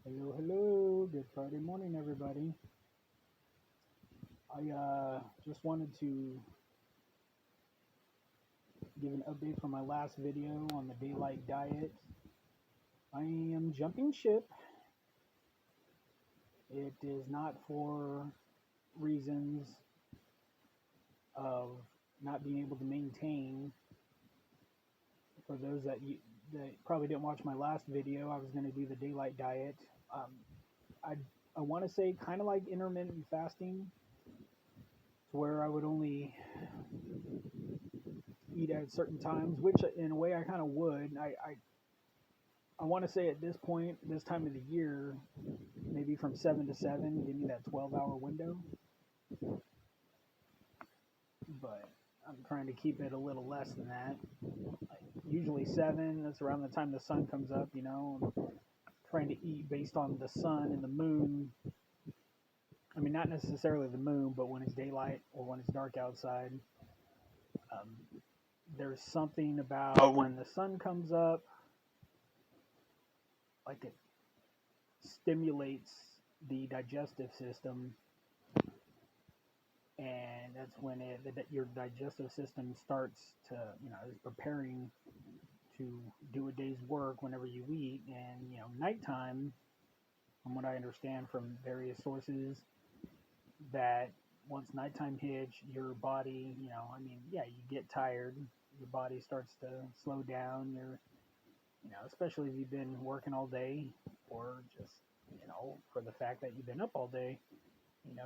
Hello, hello. Good Friday morning, everybody. I just wanted to give an update from my last video on the daylight diet. I am jumping ship. It is not for reasons of not being able to maintain. For those that probably didn't watch my last video, I was going to do the daylight diet. Um, I I want to say kind of like intermittent fasting, to where I would only eat at certain times, which in a way I kind of would. I want to say at this point, this time of the year, maybe from 7 to 7, give me that 12-hour window. But I'm trying to keep it a little less than that. Like usually 7, that's around the time the sun comes up, I'm trying to eat based on the sun and the moon. I mean, not necessarily the moon, but when it's daylight or when it's dark outside. Um, there's something about when the sun comes up, like it stimulates the digestive system, and that's when your digestive system starts to is preparing to do a day's work whenever you eat. And nighttime, from what I understand from various sources, that once nighttime hits, your body, yeah, you get tired, your body starts to slow down. Especially if you've been working all day, or just for the fact that you've been up all day,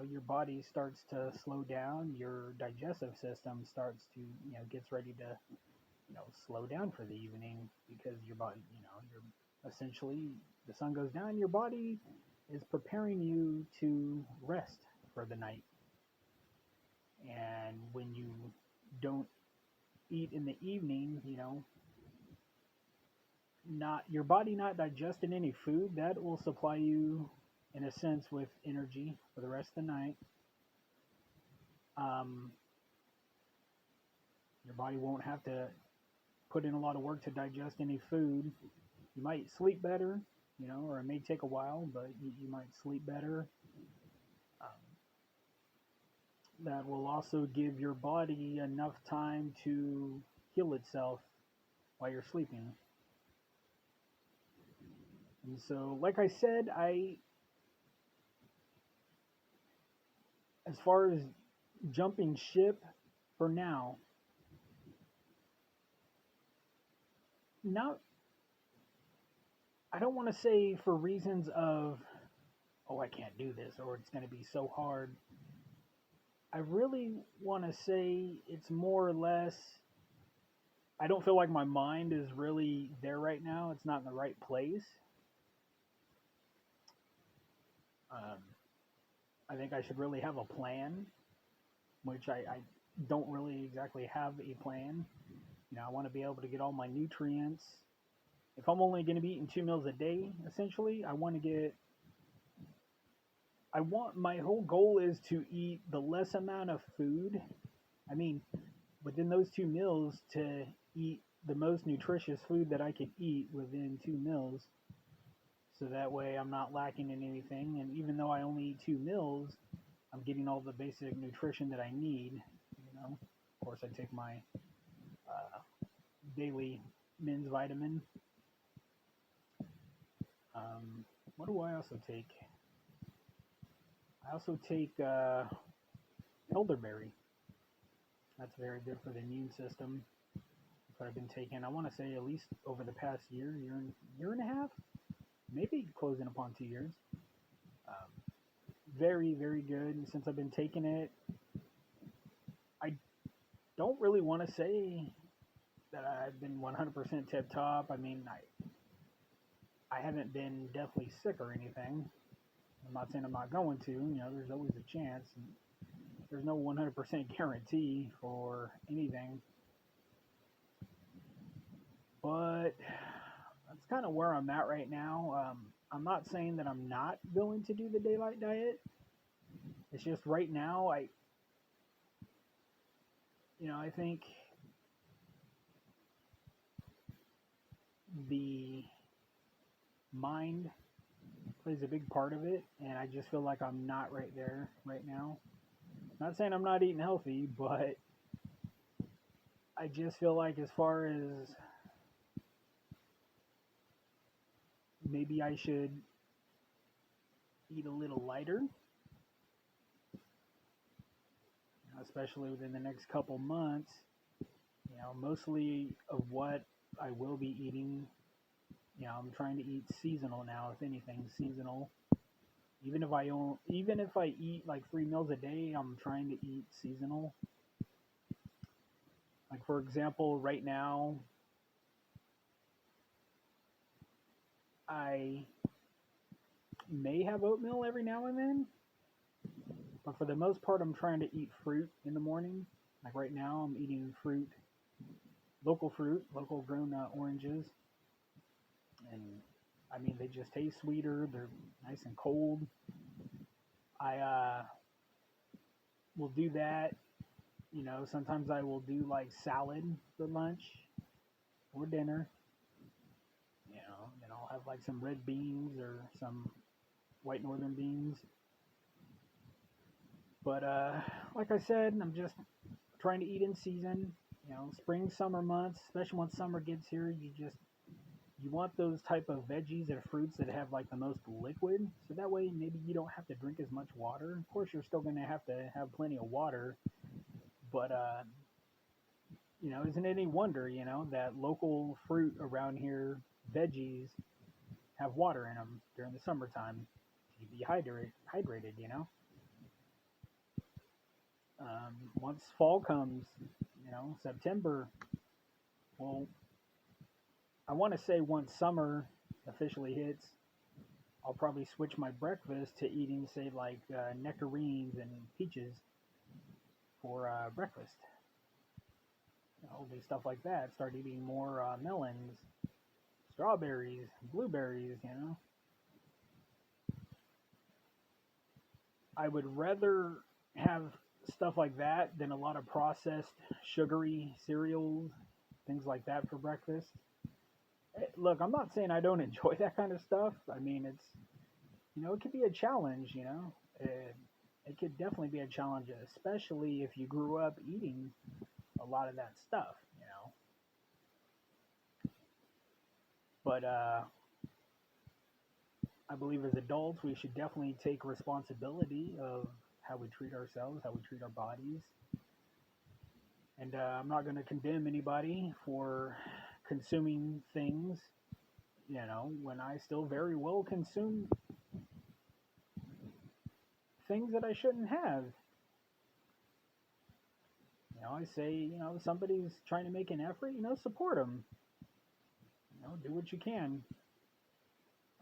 your body starts to slow down, your digestive system starts to, gets ready to, slow down for the evening, because your body, you're essentially, the sun goes down, your body is preparing you to rest for the night. And when you don't eat in the evening, not your body not digesting any food, that will supply you in a sense with energy for the rest of the night. um, your body won't have to put in a lot of work to digest any food. You might sleep better, or it may take a while, but you might sleep better. um, that will also give your body enough time to heal itself while you're sleeping. And so, like I said, as far as jumping ship for now, not, I don't want to say for reasons of, oh, I can't do this, or it's going to be so hard. I really want to say it's more or less, I don't feel like my mind is really there right now. It's not in the right place. Um, I think I should really have a plan, which I don't really exactly have a plan. I want to be able to get all my nutrients. If I'm only going to be eating 2 meals a day, essentially, my whole goal is to eat the less amount of food. I mean, within those 2 meals, to eat the most nutritious food that I could eat within 2 meals. So that way I'm not lacking in anything. And even though I only eat 2 meals, I'm getting all the basic nutrition that I need. Of course, I take my daily men's vitamin. What do I also take? I also take elderberry. That's very good for the immune system. That's what I've been taking. I want to say at least over the past year and a half, maybe closing upon 2 years. Um, very, very good. And since I've been taking it, I don't really want to say that I've been 100% tip top. I mean, I haven't been deathly sick or anything. I'm not saying I'm not going to. There's always a chance. And there's no 100% guarantee for anything. But that's kind of where I'm at right now. I'm not saying that I'm not going to do the daylight diet. It's just right now, I think the mind plays a big part of it, and I just feel like I'm not right there right now. Not saying I'm not eating healthy, but I just feel like as far as maybe I should eat a little lighter, especially within the next couple months. Mostly of what I will be eating, I'm trying to eat seasonal now. If anything, seasonal. Even if I eat like 3 meals a day, I'm trying to eat seasonal. Like for example, right now, I may have oatmeal every now and then, but for the most part, I'm trying to eat fruit in the morning. Like right now, I'm eating fruit, local grown oranges, and I mean they just taste sweeter. They're nice and cold. I will do that. Sometimes I will do like salad for lunch or dinner. Then I'll have like some red beans or some white northern beans. But like I said, I'm just trying to eat in season. Spring, summer months, especially when summer gets here, you want those type of veggies and fruits that have like the most liquid, so that way maybe you don't have to drink as much water. Of course, you're still going to have plenty of water, but isn't it any wonder that local fruit around here, veggies, have water in them during the summertime to be hydrated. Once fall comes, September, well, I want to say once summer officially hits, I'll probably switch my breakfast to eating, say, like nectarines and peaches for breakfast. Do stuff like that. Start eating more melons, strawberries, blueberries. I would rather have stuff like that than a lot of processed, sugary cereals, things like that for breakfast. Look, I'm not saying I don't enjoy that kind of stuff. I mean, it could be a challenge. It could definitely be a challenge, especially if you grew up eating a lot of that stuff. But I believe as adults, we should definitely take responsibility of how we treat ourselves, how we treat our bodies. And I'm not going to condemn anybody for consuming things, when I still very well consume things that I shouldn't have. I say, somebody's trying to make an effort, support them. Do what you can.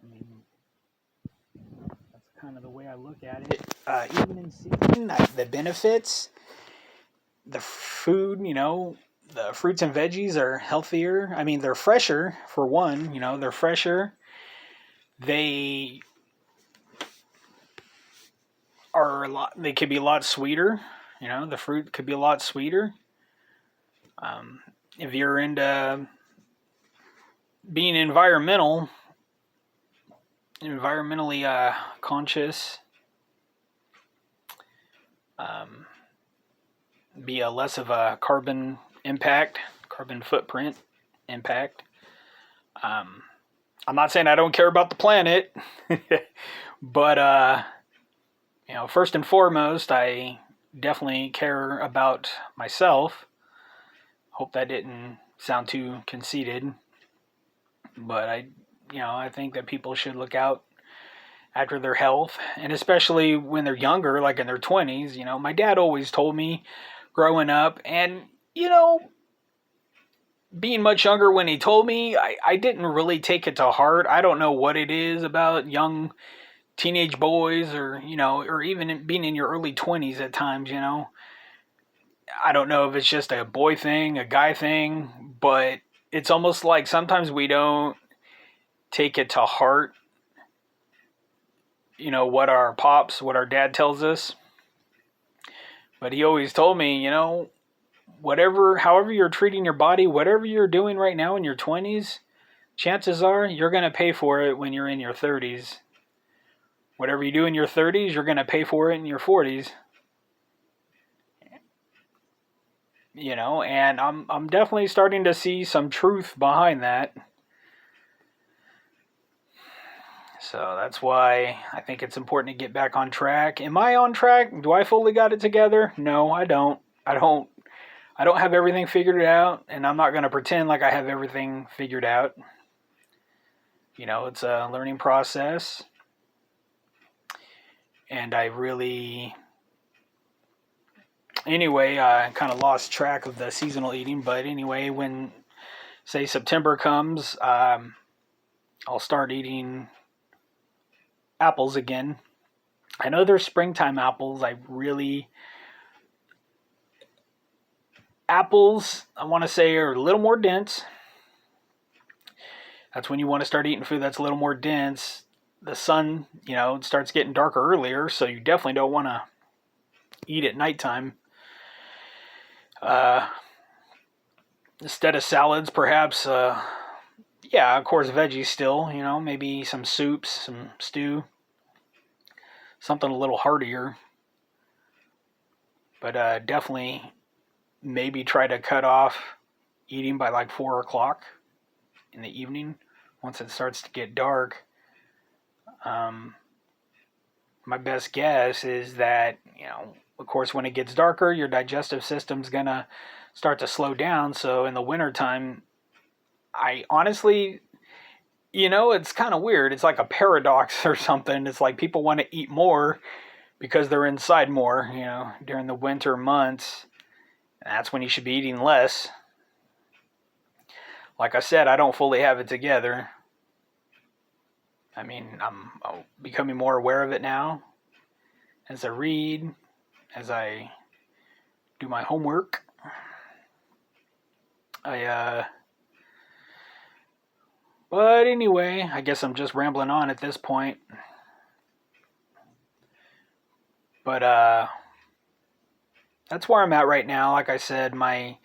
I mean, that's kind of the way I look at it. Even in season, the benefits, the food, the fruits and veggies are healthier. I mean, they're fresher, for one. They're fresher. They they could be a lot sweeter. The fruit could be a lot sweeter. If you're into being environmentally conscious, be a less of a carbon footprint impact. I'm not saying I don't care about the planet, but first and foremost, I definitely care about myself. Hope that didn't sound too conceited, but I think that people should look out after their health, and especially when they're younger, like in their 20s. My dad always told me growing up, and being much younger when he told me, I didn't really take it to heart. I don't know what it is about young teenage boys, or even being in your early 20s at times. I don't know if it's just a boy thing, a guy thing, but it's almost like sometimes we don't take it to heart, what our dad tells us. But he always told me, however you're treating your body, whatever you're doing right now in your 20s, chances are you're going to pay for it when you're in your 30s. Whatever you do in your 30s, you're going to pay for it in your 40s. You know, and I'm definitely starting to see some truth behind that. So that's why I think it's important to get back on track. Am I on track? Do I fully got it together? No, I don't. I don't have everything figured out, and I'm not going to pretend like I have everything figured out. You know, it's a learning process. And I really, anyway, I kind of lost track of the seasonal eating. But anyway, when, say, September comes, I'll start eating apples again. I know there's springtime apples. Apples, I want to say, are a little more dense. That's when you want to start eating food that's a little more dense. The sun, you know, starts getting darker earlier, so you definitely don't want to eat at nighttime. Instead of salads, perhaps, yeah, of course, veggies still, you know, maybe some soups, some stew, something a little heartier. But definitely maybe try to cut off eating by like 4 o'clock in the evening once it starts to get dark. My best guess is that, you know, of course, when it gets darker, your digestive system's going to start to slow down. So in the wintertime, I honestly, you know, it's kind of weird. It's like a paradox or something. It's like people want to eat more because they're inside more, you know, during the winter months. That's when you should be eating less. Like I said, I don't fully have it together. I mean, I'm becoming more aware of it now as I read, as I do my homework. But anyway, I guess I'm just rambling on at this point. But that's where I'm at right now. Like I said, my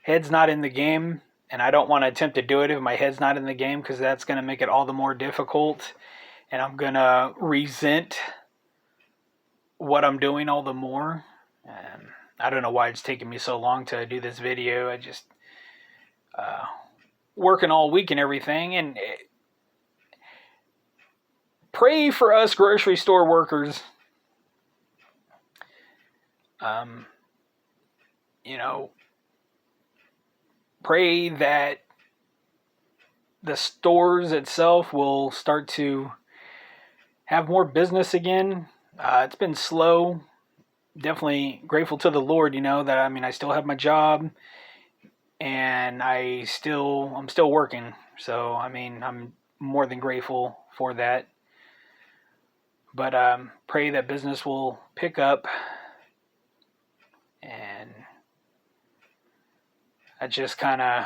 head's not in the game. And I don't want to attempt to do it if my head's not in the game, because that's going to make it all the more difficult. And I'm going to resent what I'm doing all the more. And I don't know why it's taking me so long to do this video. I just working all week and everything. And pray for us grocery store workers. You know, pray that the stores itself will start to have more business again. It's been slow. Definitely grateful to the Lord, you know, that I still have my job and I'm still working. So, I'm more than grateful for that. But pray that business will pick up. And I just kind of,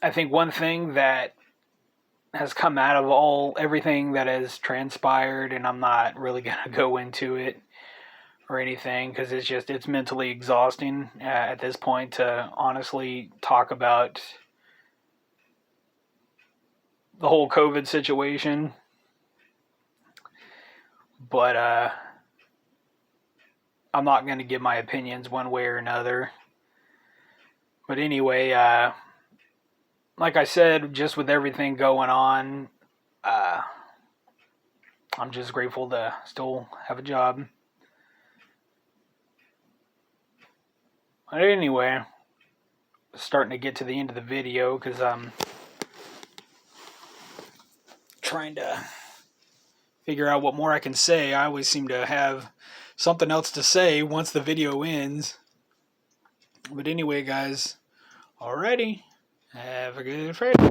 I think one thing that has come out of everything that has transpired, and I'm not really going to go into it or anything, because it's mentally exhausting at this point to honestly talk about the whole COVID situation. But I'm not going to give my opinions one way or another. But anyway, like I said, just with everything going on, I'm just grateful to still have a job. But anyway, starting to get to the end of the video because I'm trying to figure out what more I can say. I always seem to have something else to say once the video ends. But anyway, guys, alrighty, have a good Friday.